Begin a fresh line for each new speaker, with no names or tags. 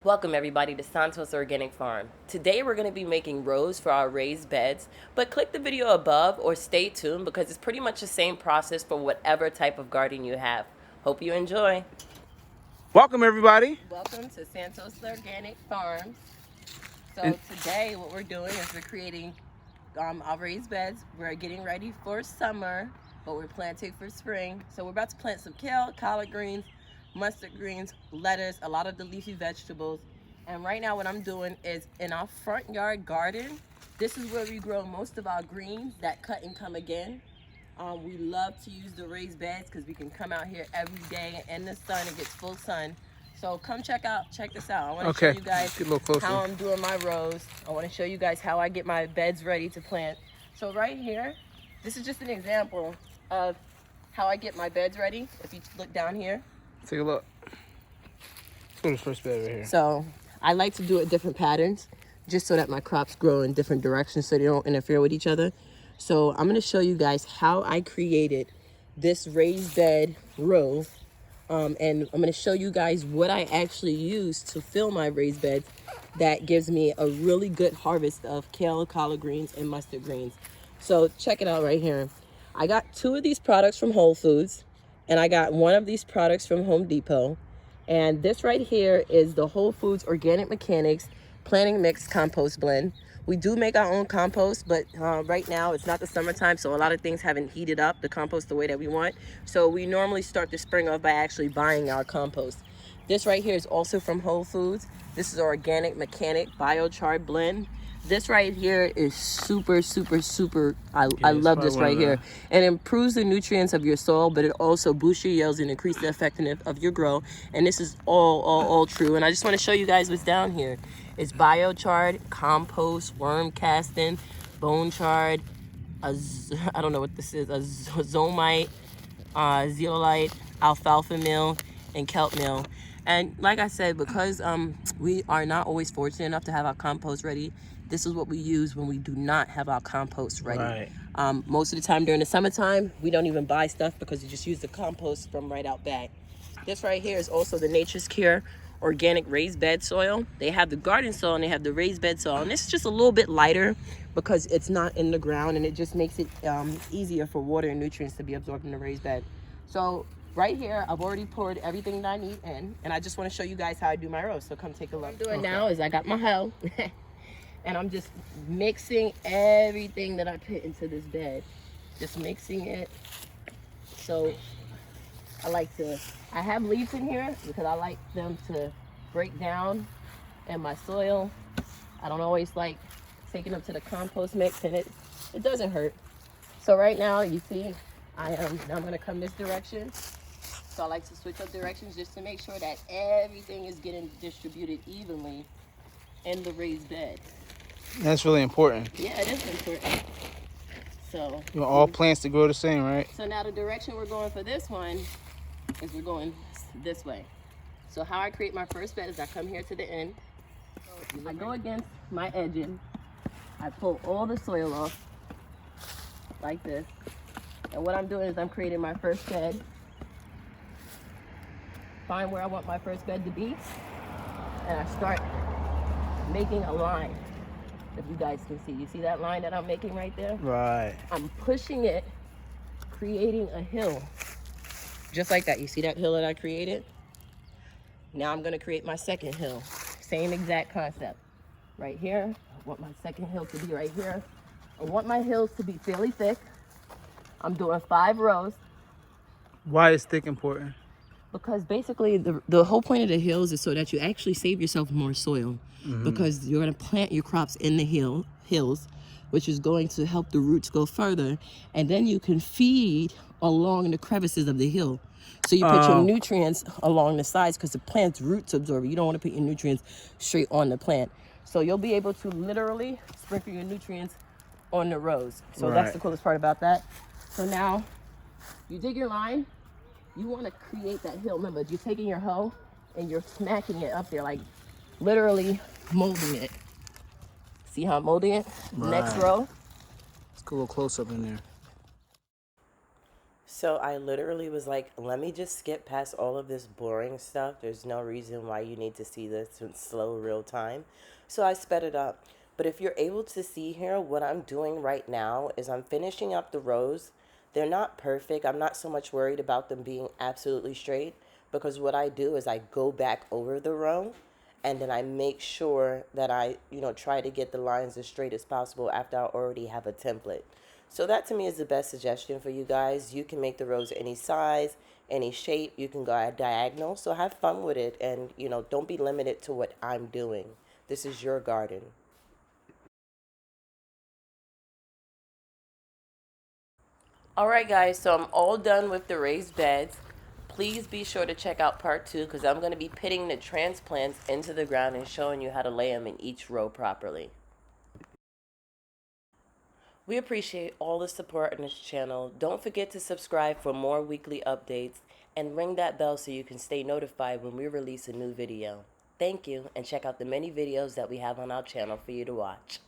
Welcome everybody to Santos Organic Farm. Today we're going to be making rows for our raised beds, but click the video above or stay tuned because it's pretty much the same process for whatever type of garden you have. Hope you enjoy.
Welcome everybody.
Welcome to Santos Organic Farms. So today what we're doing is we're creating our raised beds. We're getting ready for summer, but we're planting for spring. So we're about to plant some kale, collard greens, mustard greens, lettuce, a lot of the leafy vegetables. And right now what I'm doing is in our front yard garden, this is where we grow most of our greens that cut and come again. We love to use the raised beds because we can come out here every day in the sun. It gets full sun. So come check this out. I want to show you guys how I'm doing my rows. I want to show you guys how I get my beds ready to plant. So right here, this is just an example of how I get my beds ready. If you look down here.
Take a look. Let's go to the first bed right here.
So I like to do it different patterns just so that my crops grow in different directions so they don't interfere with each other. So I'm going to show you guys how I created this raised bed row. And I'm going to show you guys what I actually use to fill my raised beds that gives me a really good harvest of kale, collard greens, and mustard greens. So check it out right here. I got 2 of these products from Whole Foods. And I got 1 of these products from Home Depot. And this right here is the Whole Foods Organic Mechanics Planting Mix Compost Blend. We do make our own compost, but right now it's not the summertime, so a lot of things haven't heated up the compost the way that we want. So we normally start the spring off by actually buying our compost. This right here is also from Whole Foods. This is Organic Mechanic Biochar Blend. This right here is super. I love this right here. It improves the nutrients of your soil, but it also boosts your yields and increases the effectiveness of your grow. And this is all true. And I just want to show you guys what's down here. It's biochar, compost, worm casting, bone char, I don't know what this is, a zomite, zeolite, alfalfa meal, and kelp meal. And like I said, because we are not always fortunate enough to have our compost ready, this is what we use when we do not have our compost ready. Right. Most of the time during the summertime, we don't even buy stuff because we just use the compost from right out back. This right here is also the Nature's Care Organic Raised Bed Soil. They have the garden soil and they have the raised bed soil. And this is just a little bit lighter because it's not in the ground, and it just makes it easier for water and nutrients to be absorbed in the raised bed. So right here, I've already poured everything that I need in, and I just want to show you guys how I do my rows. So come take a look. What I'm doing now is I got my hoe, and I'm just mixing everything that I put into this bed. Just mixing it. So I have leaves in here because I like them to break down in my soil. I don't always like taking them to the compost mix, and it doesn't hurt. So right now, you see, I'm gonna come this direction. So I like to switch up directions just to make sure that everything is getting distributed evenly in the raised bed.
That's really important.
Yeah, it is important. So
you want all plants to grow the same, right?
So now the direction we're going for this one is we're going this way. So how I create my first bed is I come here to the end. I go against my edging. I pull all the soil off like this. And what I'm doing is I'm creating my first bed. Find where I want my first bed to be. And I start making a line. If you guys can see. You see that line that I'm making right there?
Right.
I'm pushing it, creating a hill. Just like that. You see that hill that I created? Now I'm going to create my second hill. Same exact concept. Right here. I want my second hill to be right here. I want my hills to be fairly thick. I'm doing 5 rows.
Why is thick important?
Because basically the whole point of the hills is so that you actually save yourself more soil. Mm-hmm. Because you're going to plant your crops in the hills, which is going to help the roots go further. And then you can feed along the crevices of the hill. So you put your nutrients along the sides because the plant's roots absorb it. You don't want to put your nutrients straight on the plant. So you'll be able to literally sprinkle your nutrients on the rows. So that's the coolest part about that. So now you dig your line. You want to create that hill. Remember, you're taking your hoe and you're smacking it up there, like literally molding it. See how I'm molding it? Next row.
Let's go a little close up in there.
So I literally was like, let me just skip past all of this boring stuff. There's no reason why you need to see this in slow real time. So I sped it up. But if you're able to see here, what I'm doing right now is I'm finishing up the rows. They're not perfect. I'm not so much worried about them being absolutely straight, because what I do is I go back over the row and then I make sure that I, try to get the lines as straight as possible after I already have a template. So that to me is the best suggestion for you guys. You can make the rows any size, any shape. You can go diagonal. So have fun with it, and don't be limited to what I'm doing. This is your garden. All right, guys, so I'm all done with the raised beds. Please be sure to check out part 2, because I'm going to be pitting the transplants into the ground and showing you how to lay them in each row properly. We appreciate all the support on this channel. Don't forget to subscribe for more weekly updates and ring that bell so you can stay notified when we release a new video. Thank you, and check out the many videos that we have on our channel for you to watch.